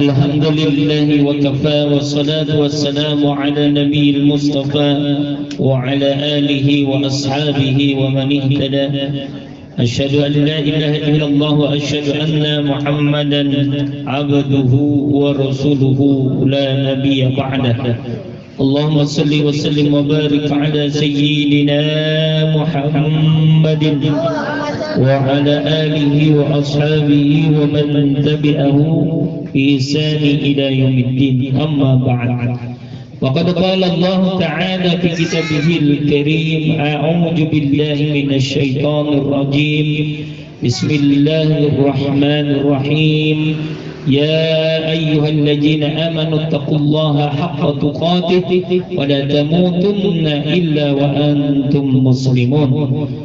الحمد لله وكفى والصلاة والسلام على نبي المصطفى وعلى آله وأصحابه ومن اهتدى. أشهد أن لا إله إلا الله وأشهد أن محمدا عبده ورسوله لا نبي بعده. اللهم صل وسلم وبارك على سيدنا محمد وعلى آله وأصحابه ومن تبعه بإحسان إلى يوم الدين. أما بعد، وقد قال الله تعالى في كتابه الكريم: أعوذ بالله من الشيطان الرجيم، بسم الله الرحمن الرحيم. يا أيها الذين آمنوا اتقوا الله حق تقاته ولا تموتن إلا وأنتم مسلمون.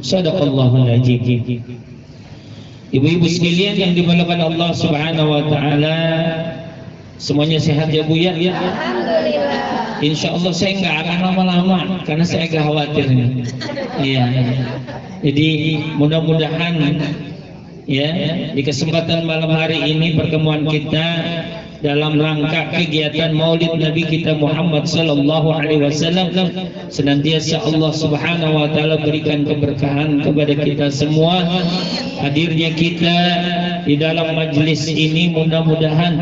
صدق الله العظيم. Ibu-ibu sekalian yang dimuliakan Allah Subhanahu wa taala, semuanya sehat ya Bu ya? Alhamdulillah. Insya Allah saya nggak akan lama-lama karena saya agak khawatir nih. Iya. Jadi mudah-mudahan ya di kesempatan malam hari ini pertemuan kita dalam rangka kegiatan Maulid Nabi kita Muhammad sallallahu alaihi wasallam senantiasa Allah Subhanahu wa taala berikan keberkahan kepada kita semua. Hadirnya kita di dalam majelis ini mudah-mudahan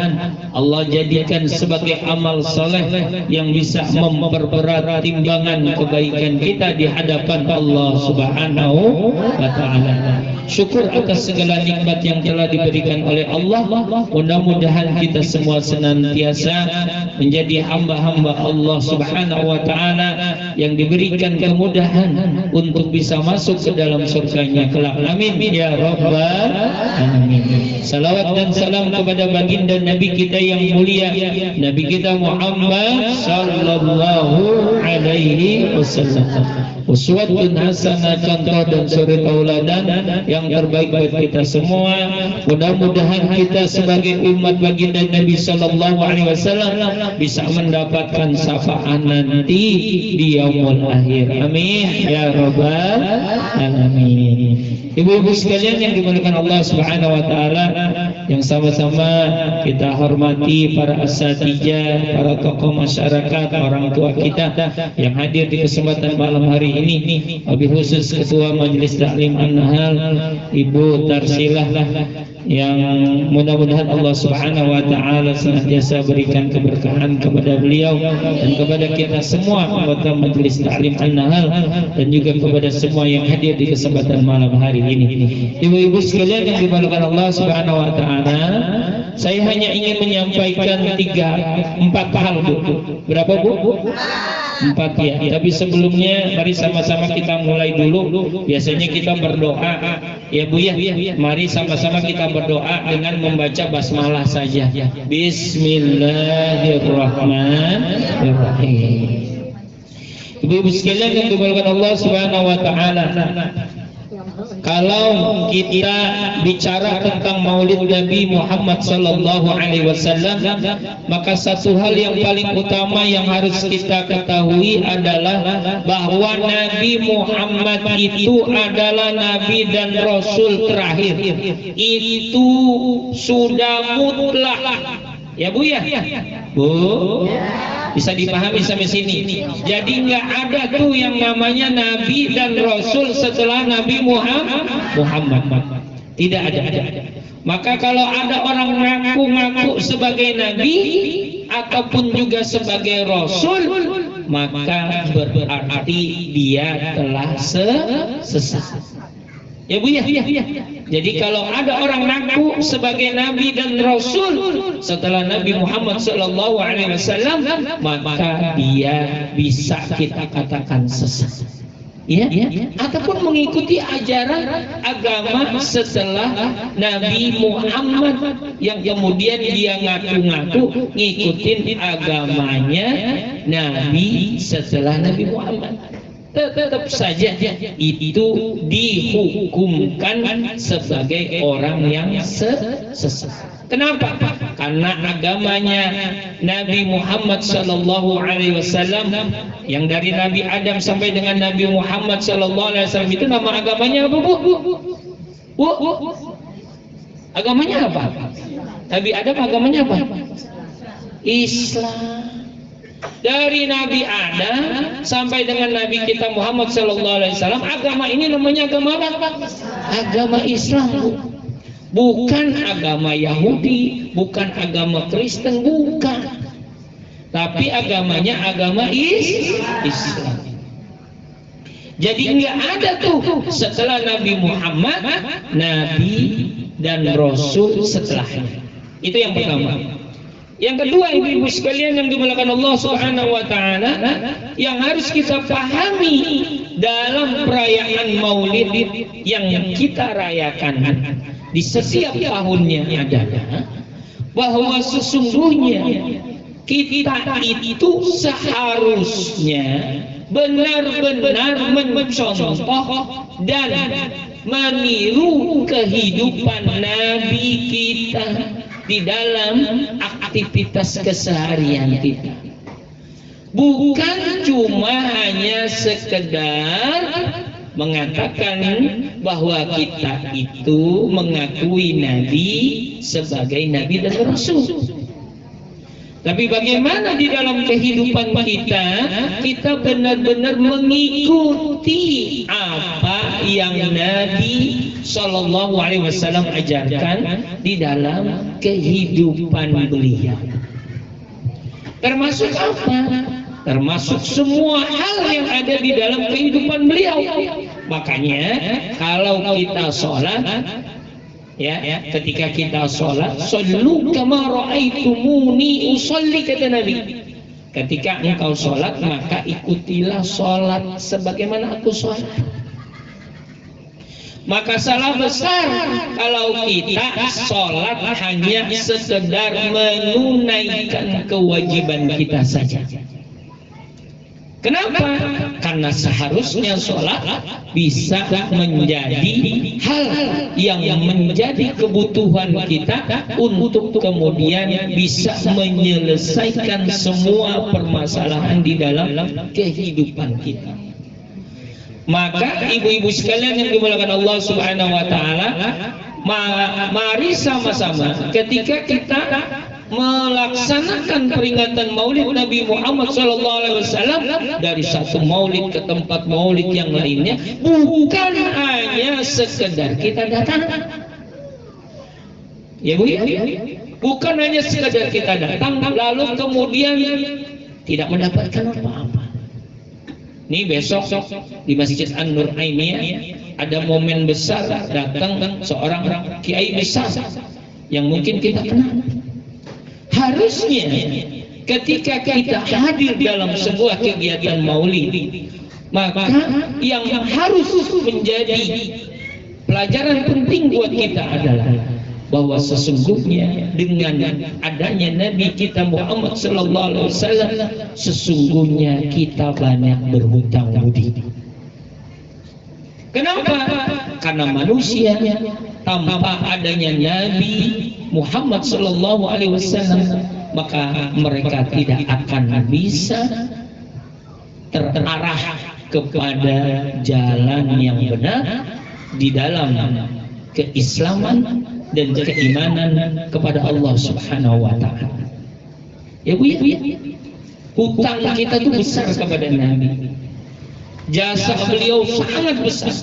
Allah jadikan sebagai amal saleh yang bisa memperberat timbangan kebaikan kita di hadapan Allah Subhanahu wa taala. Syukur atas segala nikmat yang telah diberikan oleh Allah. Mudah-mudahan kita semua senantiasa menjadi hamba-hamba Allah Subhanahu wa taala yang diberikan kemudahan untuk bisa masuk ke dalam surganya kelak. Amin ya rabbal alamin. Salawat dan salam kepada baginda Nabi kita yang mulia, Nabi kita Muhammad sallallahu alaihi wasallam. Uswatun hasanah, contoh dan suri tauladan yang terbaik buat kita semua. Mudah-mudahan kita sebagai umat baginda Nabi sallallahu alaihi wasallam bisa mendapatkan syafaat nanti di yaumul akhir. Amin ya rabbal alamin. Ibu-ibu sekalian yang dimuliakan Allah Subhanahu wa taala, yang sama-sama kita hormati para asatijah, para tokoh masyarakat, orang tua kita yang hadir di kesempatan malam hari ini, lebih khusus Ketua Majelis Taklim An-Nahl Ibu Tarsilah, yang mudah-mudahan Allah Subhanahu wa taala senantiasa berikan keberkahan kepada beliau dan kepada kita semua anggota Majelis Taklim An-Nahl dan juga kepada semua yang hadir di kesempatan malam hari ini. Ibu-ibu sekalian yang dimuliakan Allah Subhanahu wa taala, saya hanya ingin menyampaikan 4 hal Bu. Berapa Bu? 4 ya. Tapi sebelumnya mari sama-sama kita mulai dulu. Biasanya kita berdoa ya Bu ya. Mari sama-sama kita berdoa dengan membaca basmalah saja. Bismillahirrahmanirrahim. Ibu-ibu sekalian yang dimuliakan Allah Subhanahu wa taala, kalau kita bicara tentang Maulid Nabi Muhammad sallallahu alaihi wasallam, maka satu hal yang paling utama yang harus kita ketahui adalah bahwa Nabi Muhammad itu adalah nabi dan rasul terakhir. Itu sudah mutlak. Ya Bu ya? Bu? Bisa dipahami sampai sini. Jadi nggak ada tuh yang namanya nabi dan rasul setelah Nabi Muhammad. Tidak ada. Maka kalau ada orang ngaku-ngaku sebagai nabi ataupun juga sebagai rasul, maka berarti dia telah sesat. Ya Bu ya. Jadi kalau ada orang ngaku sebagai nabi dan rasul setelah Nabi Muhammad sallallahu alaihi wasallam, maka dia bisa kita katakan sesat. Ya, ataupun mengikuti ajaran agama setelah Nabi Muhammad yang kemudian dia ngaku-ngaku ngikutin agamanya Nabi setelah Nabi Muhammad. Tetap saja itu dihukumkan sebagai orang yang sesat. Kenapa? Karena agamanya Nabi Muhammad sallallahu alaihi wasallam yang dari Nabi Adam sampai dengan Nabi Muhammad sallallahu alaihi wasallam itu nama agamanya apa Bu? Agamanya apa? Nabi Adam agamanya apa? Islam. Dari Nabi Adam sampai dengan Nabi kita Muhammad SAW, agama ini namanya agama apa? Agama Islam. Bukan agama Yahudi, bukan agama Kristen, bukan. Tapi agamanya agama Islam. Jadi nggak ada tuh setelah Nabi Muhammad, Nabi dan Rasul setelahnya. Itu yang pertama. Yang kedua, ibu-ibu sekalian yang dimuliakan Allah Subhanahu wa taala, yang harus kita pahami dalam perayaan Maulid yang kita rayakan di setiap tahunnya adalah bahwa sesungguhnya kita itu seharusnya benar-benar mencontoh dan meniru kehidupan Nabi kita di dalam aktivitas keseharian kita. Bukan cuma hanya sekedar mengatakan bahwa kita itu mengakui Nabi sebagai Nabi dan Rasul. Tapi bagaimana di dalam kehidupan kita benar-benar mengikuti apa yang Nabi Shallallahu Alaihi Wasallam ajarkan di dalam kehidupan beliau. Termasuk apa? Termasuk semua hal yang ada di dalam kehidupan beliau. Makanya kalau kita sholat, ketika kita sholat, shollu kama ra'aitumuni usolli, kata Nabi. Ketika engkau sholat, maka ikutilah sholat sebagaimana aku sholat. Maka salah besar kalau kita sholat hanya sekedar menunaikan kewajiban kita saja. Kenapa? Karena seharusnya sholat bisa menjadi hal yang menjadi kebutuhan kita untuk kemudian bisa menyelesaikan semua permasalahan di dalam kehidupan kita. Maka ibu-ibu sekalian yang dimuliakan Allah Subhanahu wa taala, mari sama-sama ketika kita melaksanakan peringatan Maulid Nabi Muhammad SAW dari satu Maulid ke tempat Maulid yang lainnya, bukan hanya sekedar kita datang. Ya Bu, bukan hanya sekedar kita datang lalu kemudian tidak mendapatkan apa-apa. Ini besok di Masjid An-Nur Ainiyah ada momen besar, datang seorang kiai besar yang mungkin kita kenal. Harusnya ketika kita hadir dalam sebuah kegiatan maulid, maka yang harus menjadi pelajaran penting buat kita adalah bahwa sesungguhnya dengan adanya Nabi kita Muhammad sallallahu alaihi wasallam, sesungguhnya kita banyak berhutang budi. Kenapa? Karena manusia tanpa adanya Nabi Muhammad sallallahu alaihi wasallam, maka mereka tidak akan bisa terarah kepada jalan yang benar di dalam keislaman dan keimanan kepada Allah Subhanahu wa taala. Ya Bu, hutang kita itu besar kepada Nabi. Jasa beliau sangat besar.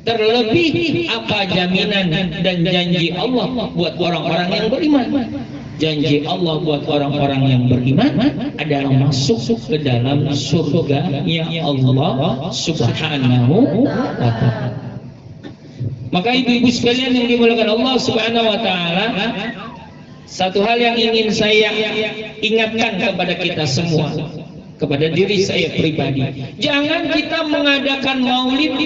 Terlebih apa jaminan dan janji Allah buat orang-orang yang beriman. Janji Allah buat orang-orang yang beriman adalah masuk ke dalam surga-Nya Allah Subhanahu wa taala. Maka ibu-ibu sekalian yang dimuliakan Allah Subhanahu wa taala, satu hal yang ingin saya ingatkan kepada kita semua, kepada diri saya pribadi, jangan kita mengadakan maulid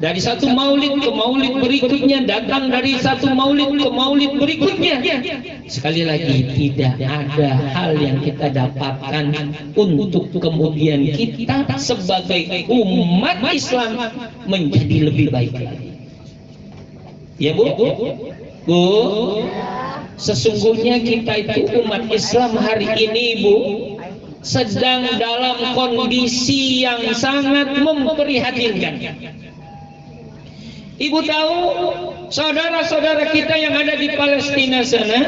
dari satu maulid ke maulid berikutnya, datang dari satu maulid ke maulid berikutnya. Sekali lagi, tidak ada hal yang kita dapatkan untuk kemudian kita sebagai umat Islam menjadi lebih baik lagi. Ya Bu, sesungguhnya kita itu umat Islam hari ini Bu sedang dalam kondisi yang sangat memprihatinkan. Ibu tahu saudara-saudara kita yang ada di Palestina sana,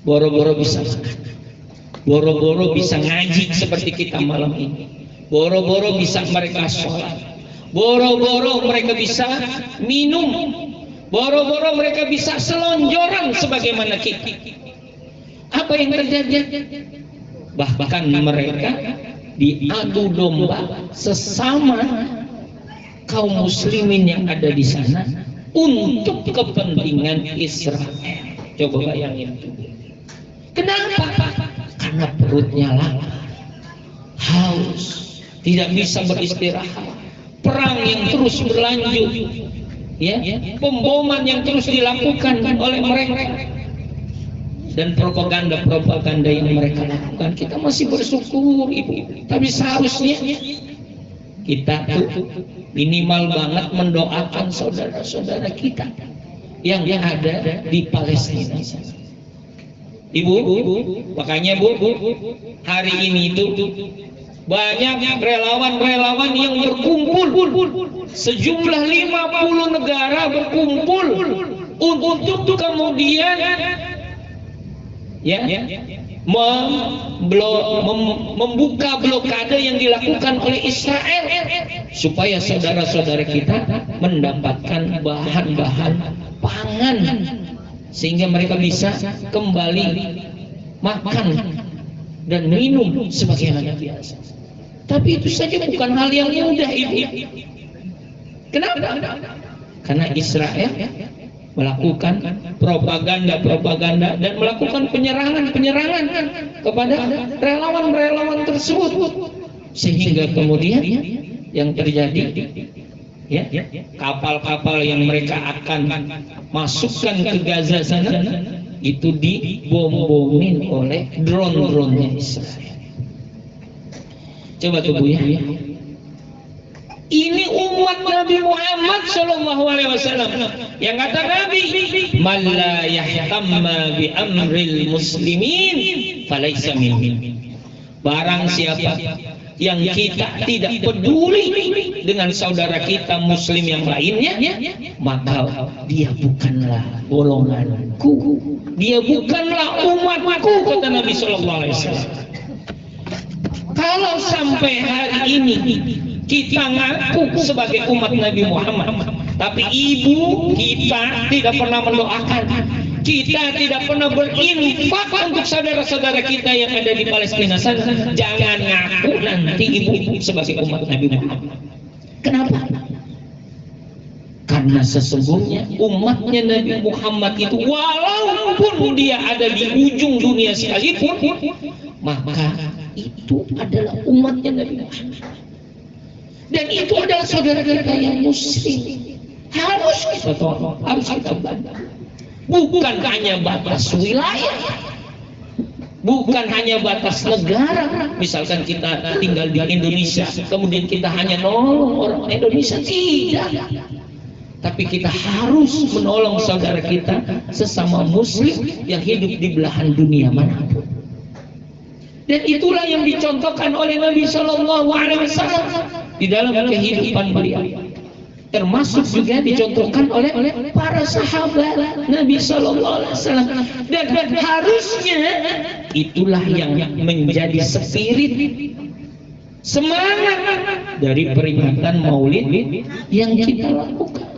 boro-boro bisa makan, boro-boro bisa ngaji seperti kita malam ini, boro-boro bisa mereka sholat, boro-boro mereka bisa minum, boro-boro mereka bisa selonjoran sebagaimana kita. Apa yang terjadi? Bahkan mereka diadu domba sesama kaum muslimin yang ada di sana untuk kepentingan Israel. Coba bayangin. Kenapa? Karena perutnya lapar, haus, tidak bisa beristirahat, perang yang terus berlanjut, ya, pemboman yang terus dilakukan oleh mereka, dan propaganda yang mereka lakukan. Kita masih bersyukur, Ibu, tapi seharusnya kita tuh minimal banget mendoakan saudara-saudara kita yang ada di Palestina. Ibu, makanya Bu, hari ini itu banyak relawan-relawan yang berkumpul, sejumlah 50 negara berkumpul untuk kemudian membuka blokade yang dilakukan oleh Israel supaya saudara-saudara kita mendapatkan bahan-bahan pangan sehingga mereka bisa kembali makan dan minum sebagaimana biasa. Tapi itu saja bukan hal yang mudah, Ibu. Kenapa? Karena Israel melakukan propaganda dan melakukan penyerangan kepada relawan-relawan tersebut, sehingga kemudian yang terjadi, ya, kapal-kapal yang mereka akan masukkan ke Gaza sana itu dibom-bomin oleh drone-drone-nya Israel. Coba tuh Bu, ya. Ini umat Nabi Muhammad Shallallahu Alaihi Wasallam yang kata Nabi, "Man la yahtamma bi amril muslimin, falaysa minhum." Barang siapa yang kita tidak peduli dengan saudara kita Muslim yang lainnya, maka dia bukanlah golonganku, dia bukanlah umatku, kata Nabi Shallallahu Alaihi Wasallam. Kalau sampai hari ini kita ngaku sebagai umat Nabi Muhammad, tapi ibu kita tidak pernah mendoakan, kita tidak pernah berinfak untuk saudara-saudara kita yang ada di Palestina sana, jangan ngaku nanti ibu sebagai umat Nabi Muhammad. Kenapa? Karena sesungguhnya umatnya Nabi Muhammad itu walaupun dia ada di ujung dunia sekalipun, maka itu adalah umatnya Nabi Muhammad. Dan itu adalah saudara kita yang muslim. Harus kita tolong, harus kita bantu. Bukan hanya batas wilayah, bukan hanya batas negara. Misalkan kita tinggal di Indonesia, kemudian kita hanya nolong orang Indonesia, tidak. Tapi kita harus menolong saudara kita sesama muslim yang hidup di belahan dunia manapun. Dan itulah yang dicontohkan oleh Nabi Shallallahu Alaihi Wasallam di dalam kehidupan beliau, termasuk juga dicontohkan oleh para sahabat Nabi Shallallahu Alaihi Wasallam. Dan harusnya itulah yang menjadi spirit, semangat dari peringatan Maulid yang kita lakukan.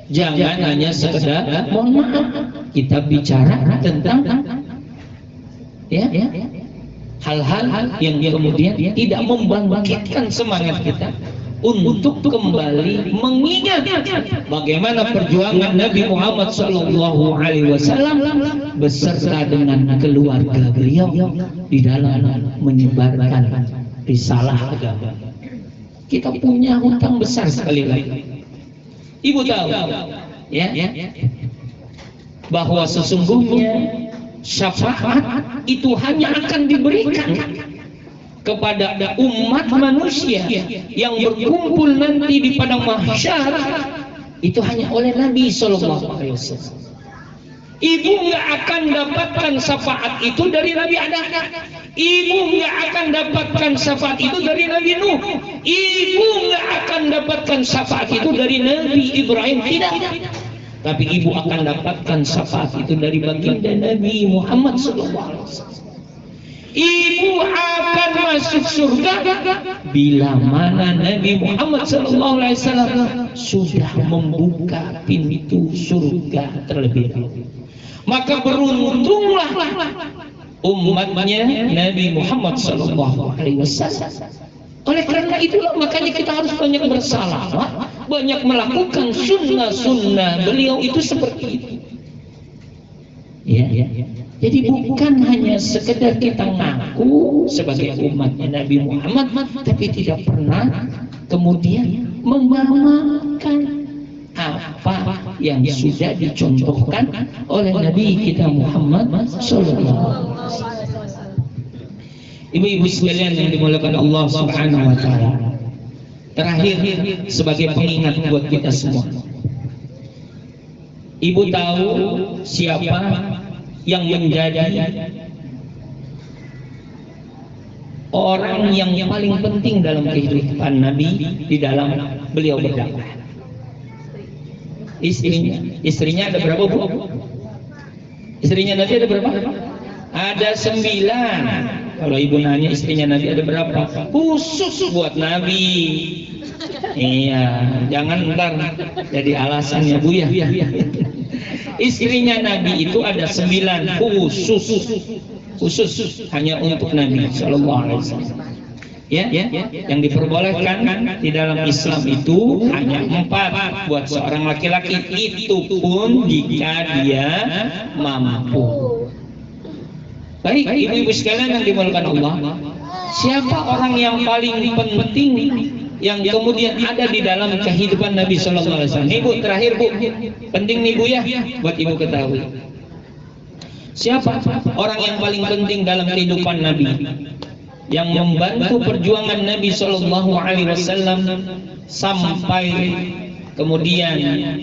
Jangan hanya sekedar mohon maaf kita bicara tentang hal-hal yang kemudian tidak membangkitkan semangat kita untuk kembali mengingat bagaimana perjuangan Nabi Muhammad Sallallahu Alaihi Wasallam beserta dengan keluarga beliau di dalam menyebarkan risalah agama. Kita punya hutang besar sekali lagi. Ibu tahu, ya, bahwa sesungguhnya syafaat itu hanya akan diberikan kepada umat manusia yang berkumpul nanti di padang mahsyar itu hanya oleh Nabi Sallallahu Alaihi Wasallam. Ibu nggak akan dapatkan syafaat itu dari Nabi Adam. Ibu nggak akan dapatkan syafaat itu dari Nabi Nuh. Ibu nggak akan dapatkan syafaat itu dari Nabi Ibrahim, tidak. Tapi ibu akan dapatkan syafaat itu dari baginda Nabi Muhammad SAW. Ibu akan masuk surga bila mana Nabi Muhammad SAW sudah membuka pintu surga terlebih dahulu. Maka beruntunglah umatnya Nabi Muhammad SAW. Oleh karena itulah makanya kita harus banyak bersalawat, banyak melakukan sunnah-sunnah beliau itu seperti itu. Ya. Jadi bukan hanya sekedar kita ngaku sebagai umatnya Nabi Muhammad, tapi tidak pernah kemudian mengamalkan apa yang sudah dicontohkan oleh Nabi kita Muhammad sallallahu alaihi wasallam. Ibu-ibu sekalian yang dimuliakan Allah Subhanahu wa taala. Terakhir sebagai pengingat buat kita semua. Ibu tahu siapa yang menjadi orang yang paling penting dalam kehidupan Nabi di dalam beliau berdakwah? Istrinya ada berapa, Bu? Istrinya Nabi ada berapa? Ada 9. Kalau ibu nanya istrinya Nabi ada berapa? Khusus buat Nabi. Iya, jangan ntar jadi alasannya Bu ya. Istrinya Nabi itu ada 9 khusus hanya untuk Nabi Sallallahu Alaihi Wasallam. Ya, yang diperbolehkan di dalam Islam itu hanya 4 buat seorang laki-laki, itu pun jika dia mampu. Baik, ibu-ibu sekalian yang dimuliakan Allah, siapa orang yang paling penting yang kemudian ada di dalam kehidupan Nabi Sallallahu Alaihi Wasallam? Ibu terakhir, Bu, penting nih Bu ya, buat ibu ketahui. Siapa orang yang paling penting dalam kehidupan Nabi, yang membantu perjuangan Nabi Sallallahu Alaihi Wasallam sampai kemudian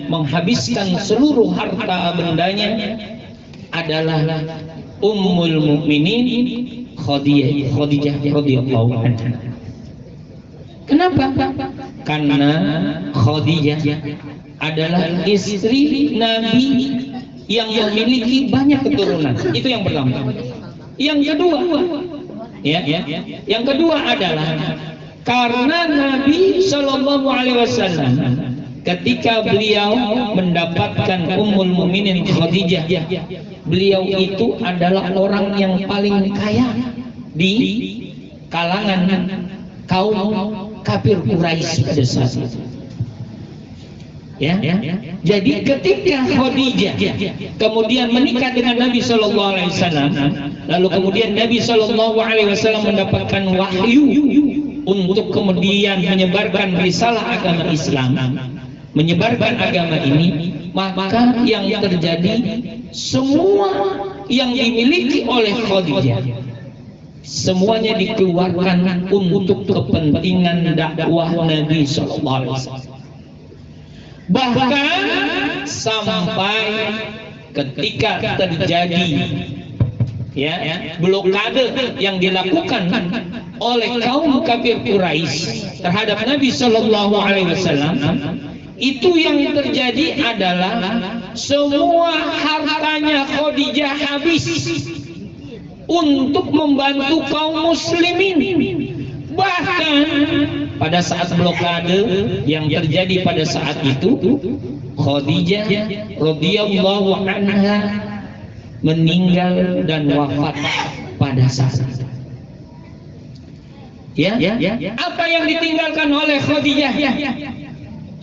menghabiskan seluruh harta bendanya, adalah Ummul Mukminin Khadijah radhiyallahu anha. Kenapa? Karena Khadijah adalah istri Nabi yang memiliki banyak keturunan. Itu yang pertama. Yang kedua, yang kedua adalah karena Nabi Shallallahu Alaihi Wasallam ketika beliau mendapatkan Ummul Mukminin Khadijah, beliau itu adalah orang yang paling kaya di kalangan kaum kafir Quraisy pada saat itu. Jadi ketika Khadijah kemudian menikah dengan Nabi Sallallahu Alaihi Wasallam, lalu kemudian Nabi Sallallahu Alaihi Wasallam mendapatkan wahyu untuk kemudian menyebarkan risalah agama Islam, menyebarkan agama ini, maka yang terjadi semua yang dimiliki oleh Khadijah semuanya dikeluarkan untuk kepentingan dakwah Nabi Sallallahu Alaihi Wasallam. Bahkan sampai ketika terjadi blokade yang dilakukan oleh kaum kafir Quraisy terhadap Nabi Sallallahu Alaihi Wasallam, itu yang terjadi adalah semua hartanya Khadijah habis untuk membantu kaum muslimin. Bahkan pada saat blokade yang terjadi pada saat itu, Khadijah radhiyallahu anha meninggal dan wafat pada saat itu. Apa yang ditinggalkan oleh Khadijah?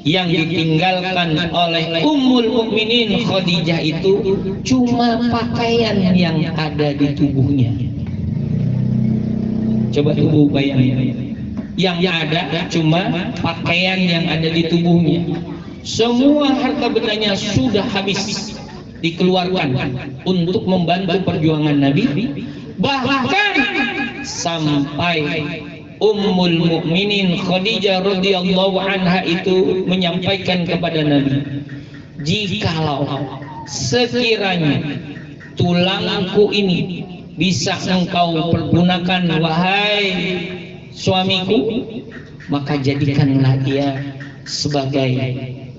Yang ditinggalkan oleh Ummul Mukminin Khadijah itu cuma pakaian yang ada di tubuhnya. Coba ibu bayangin, yang ada cuma pakaian yang ada di tubuhnya. Semua harta bendanya sudah habis dikeluarkan untuk membantu perjuangan Nabi. Bahkan sampai Ummul Mukminin Khadijah radhiyallahu anha itu menyampaikan kepada Nabi, jikalau sekiranya tulangku ini bisa engkau pergunakan wahai suamiku, maka jadikanlah ia sebagai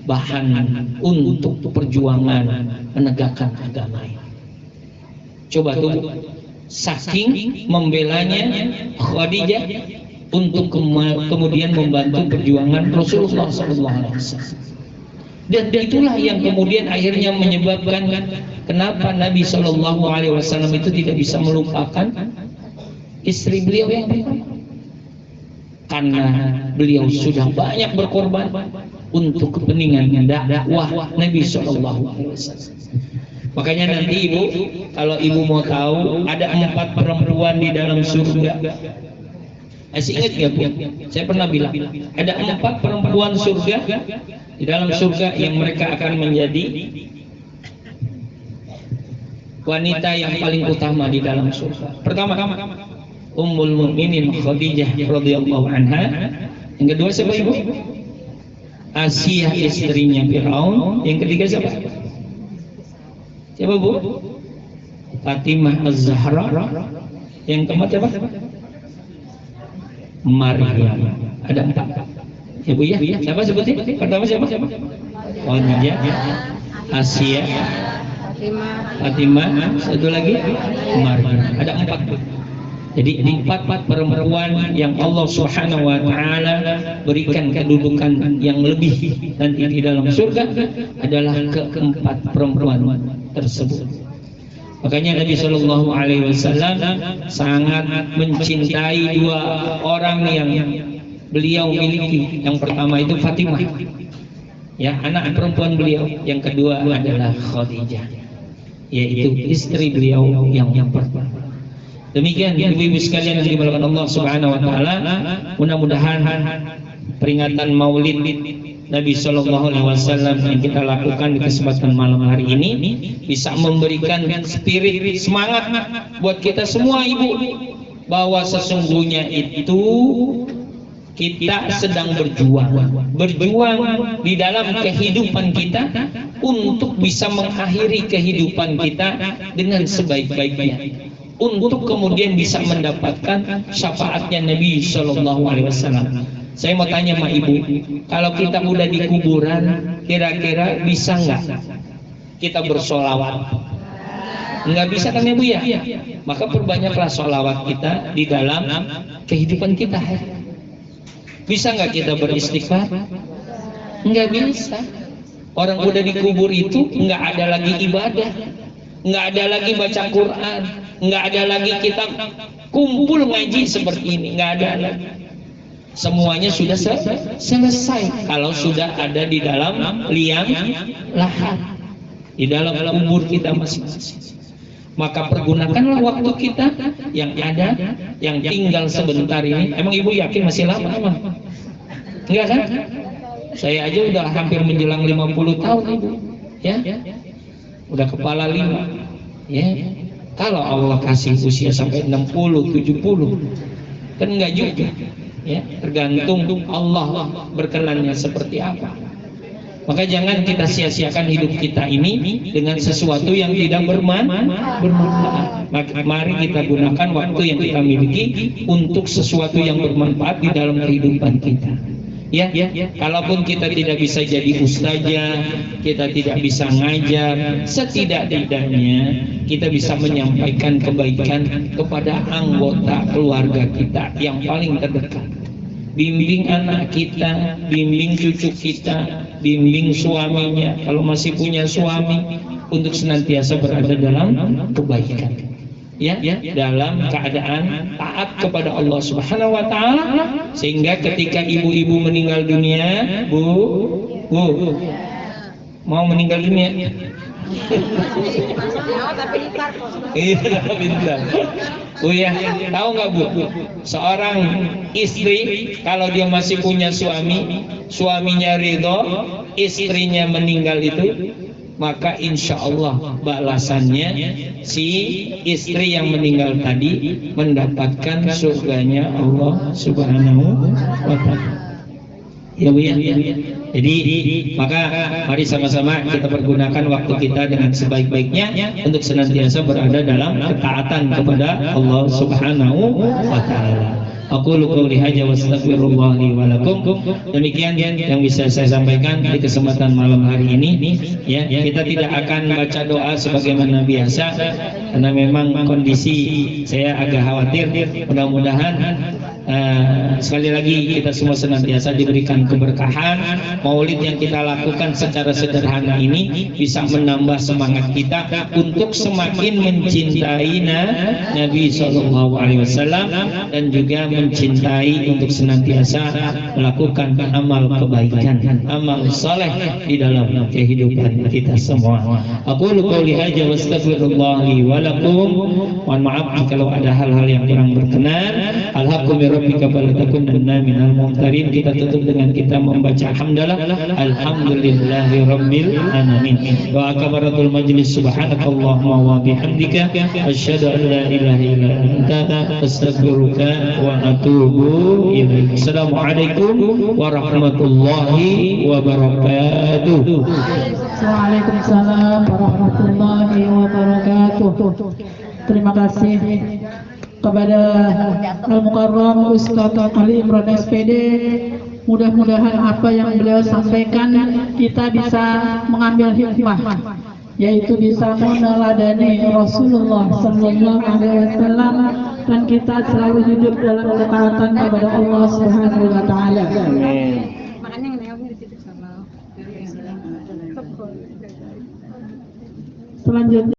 bahan untuk perjuangan menegakkan agama ini. Coba tuh, saking membelanya Khadijah untuk kemudian membantu perjuangan Rasulullah SAW. Dan itulah yang kemudian akhirnya menyebabkan kenapa Nabi SAW itu tidak bisa melupakan istri beliau yang pertama, karena beliau sudah banyak berkorban untuk kepentingan dakwah Nabi SAW. Makanya nanti ibu, kalau ibu mau tahu, ada 4 perempuan di dalam surga. Masih ingat nggak Bu? Saya pernah bilang ada 4 perempuan surga di dalam surga yang mereka akan menjadi wanita yang paling utama di dalam surga. Pertama, Ummul Mukminin Khadijah radhiyallahu anha. Yang kedua siapa ibu? Asia, istrinya Firaun. Yang ketiga siapa? Siapa Bu? Fatimah Az-Zahra. Yang keempat siapa? Maryam. Ada 4. Ya Bu ya. Siapa sebutnya? Pertama siapa? Khadijah, Asia, Fatimah, satu lagi Maryam. Ada 4 Bu. Jadi 4 perempuan yang Allah Subhanahu wa taala berikan kedudukan yang lebih nanti di dalam surga adalah keempat perempuan tersebut. Makanya Nabi Shallallahu Alaihi Wasallam sangat mencintai 2 orang yang beliau miliki. Yang pertama itu Fatimah, ya, anak perempuan beliau. Yang kedua adalah Khadijah, yaitu istri beliau yang pertama. Demikian ibu-ibu sekalian yang dimuliakan Allah Subhanahu wa taala, mudah-mudahan peringatan Maulid Nabi Shallallahu Alaihi Wasallam yang kita lakukan di kesempatan malam hari ini bisa memberikan spirit semangat buat kita semua ibu, bahwa sesungguhnya itu kita sedang berjuang di dalam kehidupan kita untuk bisa mengakhiri kehidupan kita dengan sebaik-baiknya, untuk kemudian bisa mendapatkan syafaatnya Nabi Shallallahu Alaihi Wasallam. Saya mau tanya sama ibu, kalau kita udah di kuburan, kira-kira bisa nggak kita bersolawat? Nggak bisa kan ibu ya? Maka perbanyaklah solawat kita di dalam kehidupan kita. Bisa nggak kita beristighfar? Nggak bisa. Orang udah dikubur itu nggak ada lagi ibadah, nggak ada lagi baca Quran, nggak ada lagi kita kumpul ngaji seperti ini, nggak ada lagi. Semuanya sudah selesai kalau sudah ada di dalam liang lahat, di dalam kubur kita masing-masing. Maka pergunakanlah waktu kita yang ada, yang tinggal sebentar ini. Emang ibu yakin masih lama emang? Enggak kan? Saya aja udah hampir menjelang 50 tahun ibu, ya, udah kepala 5, ya. Kalau Allah kasih usia sampai 60, 70, kan enggak juga, ya. Tergantung Allah berkenannya seperti apa. Maka jangan kita sia-siakan hidup kita ini dengan sesuatu yang tidak bermanfaat. Mari kita gunakan waktu yang kita miliki untuk sesuatu yang bermanfaat di dalam kehidupan kita. Ya, kalaupun kita tidak bisa jadi ustazah, kita tidak bisa ngajar, setidak-tidaknya kita bisa menyampaikan kebaikan kepada anggota keluarga kita yang paling terdekat. Bimbing anak kita, bimbing cucu kita, bimbing suaminya kalau masih punya suami, untuk senantiasa berada dalam kebaikan. Ya, dalam keadaan taat kepada Allah Subhanahu wa taala, sehingga ketika ibu-ibu meninggal dunia, Bu, mau meninggal dunia. Iya, pintar. Oh ya, tahu nggak Bu? Seorang istri kalau dia masih punya suami, suaminya ridho, istrinya meninggal itu, maka insya Allah balasannya si istri yang meninggal tadi mendapatkan surganya Allah Subhanahu wa taala. Ya Bu ya. Jadi maka mari sama-sama kita pergunakan waktu kita dengan sebaik-baiknya untuk senantiasa berada dalam ketaatan kepada Allah Subhanahu wa taala. Aku qouli hadza wa astaghfirullah li wa lakum. Demikian yang bisa saya sampaikan di kesempatan malam hari ini. Ya, kita tidak akan baca doa sebagaimana biasa karena memang kondisi saya agak khawatir. Mudah-mudahan sekali lagi kita semua senantiasa diberikan keberkahan. Maulid yang kita lakukan secara sederhana ini bisa menambah semangat kita untuk semakin mencintai Nabi SAW dan juga mencintai untuk senantiasa melakukan amal kebaikan, amal saleh di dalam kehidupan kita semua. Aku qouli hadza wa astaghfirullah li wa lakum. Mohon maaf kalau ada hal-hal yang kurang berkenan. Alhaqqu min rabbika fala takunanna minal mumtarin. Kita tutup dengan kita membaca hamdalah alhamdulillahi rabbil alamin. Wa akbaratul majlis subhanakallahumma wa bihamdika asyhadu an la ilaha illa anta astaghfiruka wa atubu ilaik. Assalamualaikum warahmatullahi wabarakatuh. Waalaikumsalam warahmatullahi wabarakatuh. Terima kasih kepada Al-Mukarram Ustaz Ali Imran SPD. Mudah-mudahan apa yang beliau sampaikan kita bisa mengambil hikmah, yaitu bisa meneladani Rasulullah Sallallahu Alaihi Wasallam dan kita selalu hidup dalam ketaatan kepada Allah Subhanahu Wa Taala. Selanjutnya